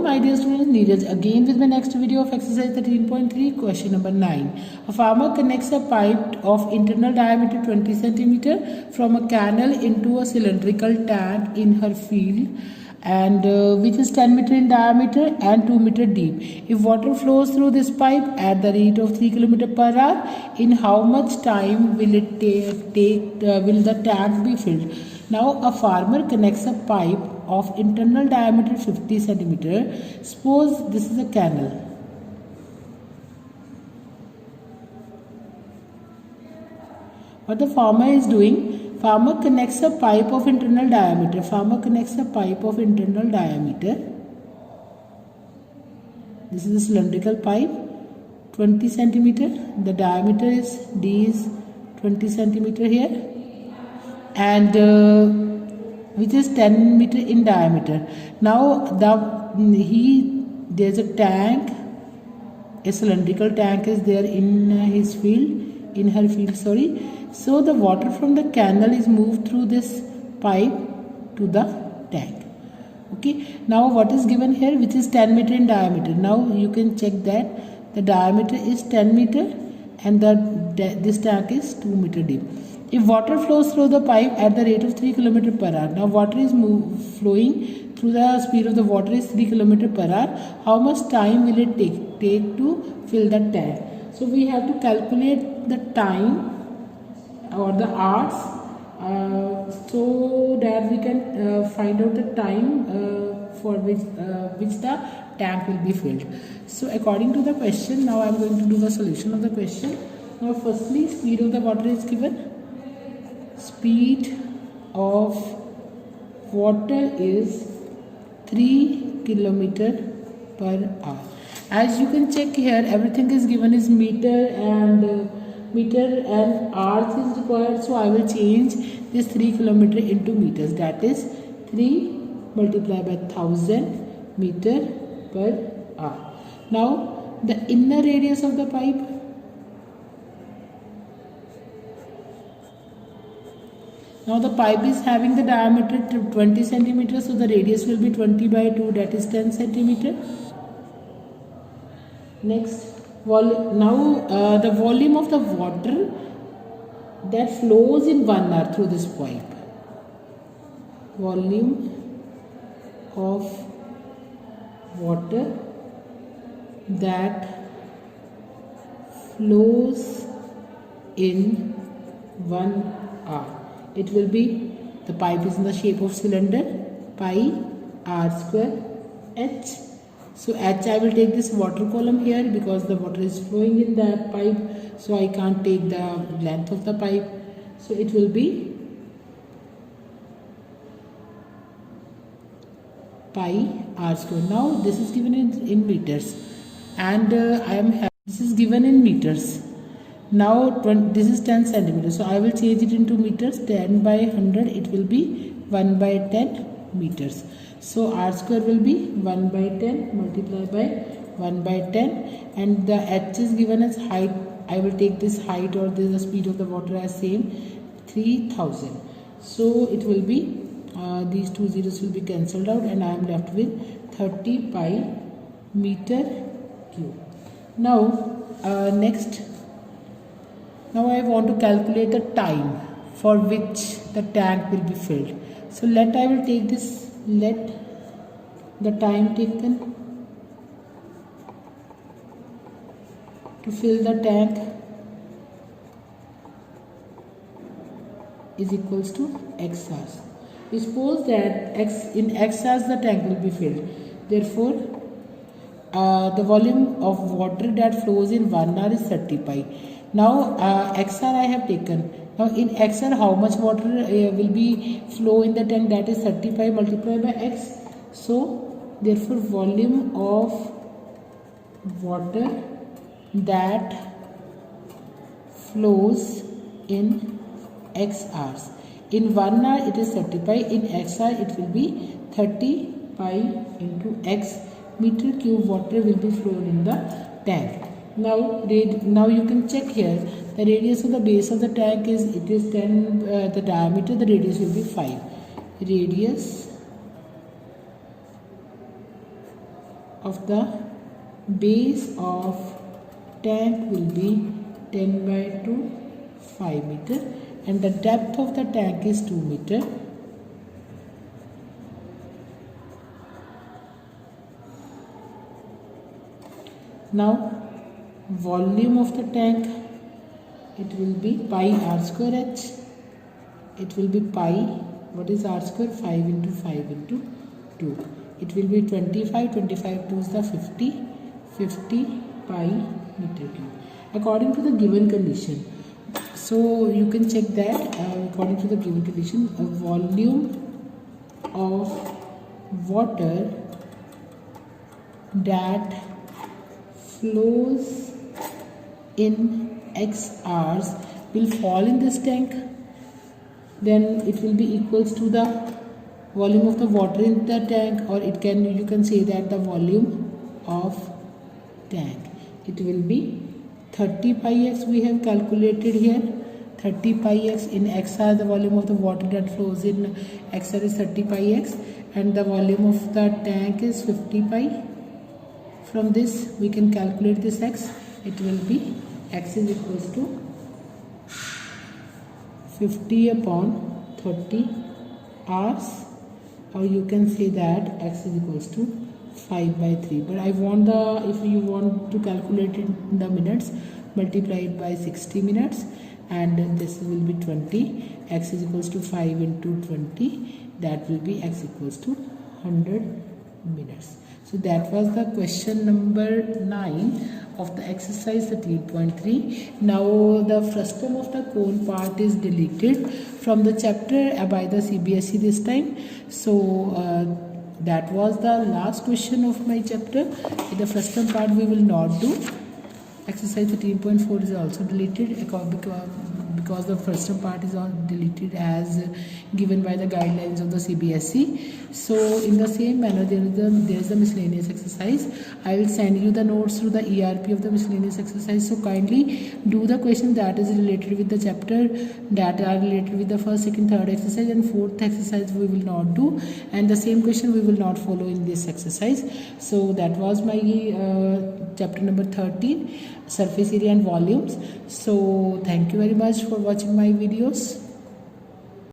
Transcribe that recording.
my dear students, Neeraj again with my next video of exercise 13.3, question number 9. A farmer connects a pipe of internal diameter 20 cm from a canal into a cylindrical tank in her field, and which is 10 meter in diameter and 2 meter deep. If water flows through this pipe at the rate of 3 km per hour, in how much time will it will the tank be filled? Now a farmer connects a pipe of internal diameter 50 centimeter. Suppose this is a canal. What the farmer is doing, farmer connects a pipe of internal diameter. Farmer connects a pipe of internal diameter. This is a cylindrical pipe, 20 centimeter. The diameter is D is 20 centimeter here, and which is 10 meter in diameter. Now there's a tank, a cylindrical tank is there in his field, in her field, sorry. So the water from the canal is moved through this pipe to the tank. Okay, now what is given here, which is 10 meter in diameter. Now you can check that the diameter is 10 meter and this tank is 2 meter deep. If water flows through the pipe at the rate of 3 km per hour, now water is flowing through, the speed of the water is 3 km per hour, how much time will it take to fill the tank? So we have to calculate the time or the hours, so that we can find out the time for which the tank will be filled. So according to the question, now I am going to do the solution of the question. Now firstly, speed of the water is given. Speed of water is 3 km per hour. As you can check here, everything is given is meter and hours is required. So I will change this 3 km into meters. That is 3 multiplied by 1000 meter per hour. Now the inner radius of the pipe. Now the pipe is having the diameter 20 centimeters, so the radius will be 20 by 2, that is 10 centimeter. Next, now the volume of the water that flows in 1 hour through this pipe. Volume of water that flows in 1 hour. It will be, the pipe is in the shape of cylinder, pi r square h. So h, I will take this water column here because the water is flowing in the pipe, so I can't take the length of the pipe. So it will be pi r square. Now this is given in meters, and this is given in meters. Now this is 10 centimeters, so I will change it into meters. 10 by 100, it will be 1 by 10 meters. So r square will be 1 by 10 multiplied by 1 by 10, and the h is given as height. I will take this height or the speed of the water as same, 3000. So it will be, these two zeros will be cancelled out, and I am left with 30 pi meter cube. Now next, now I want to calculate the time for which the tank will be filled. So I will take this, let the time taken to fill the tank is equals to x hours. We suppose that in x hours the tank will be filled. Therefore, the volume of water that flows in 1 hour is 30 pi. Now XR I have taken. Now in XR how much water will be flow in the tank, that is 35 multiplied by X. So therefore volume of water that flows in X hours. In 1 hour it is 30 pi, in X hour it will be 30 pi into X meter cube water will be flowed in the tank. Now you can check here, the radius of the base of the tank is, it is 10, the diameter, the radius will be 5. Radius of the base of tank will be 10 by 2, 5 meter, and the depth of the tank is 2 meter. Now volume of the tank, it will be pi r square h. It will be pi, what is r square? 5 into 5 into 2. It will be 25, 25 2 is the 50, 50 pi meter cube. According to the given condition, so you can check that according to the given condition, a volume of water that flows in x hours will fall in this tank, then it will be equals to the volume of the water in the tank, or it can, you can say that the volume of tank, it will be 30 pi x. We have calculated here 30 pi x. In x hour the volume of the water that flows in x hour is 30 pi x, and the volume of the tank is 50 pi. From this we can calculate this x. It will be x is equals to 50 upon 30 hours, or you can say that x is equals to 5 by 3. But I want the, if you want to calculate it in the minutes, multiply it by 60 minutes, and this will be 20. X is equals to 5 into 20, that will be x equals to 100 minutes. So that was the question number 9 of the exercise 13.3. Now the frustum of the cone part is deleted from the chapter by the CBSE this time. So that was the last question of my chapter. In the frustum part we will not do. Exercise 13.4 is also deleted because the frustum part is all deleted as given by the guidelines of the CBSE. So in the same manner, there is a miscellaneous exercise. I will send you the notes through the ERP of the miscellaneous exercise. So kindly do the questions that is related with the chapter, that are related with the first, second, third exercise, and fourth exercise we will not do, and the same question we will not follow in this exercise. So that was my chapter number 13, surface area and volumes. So thank you very much for watching my videos.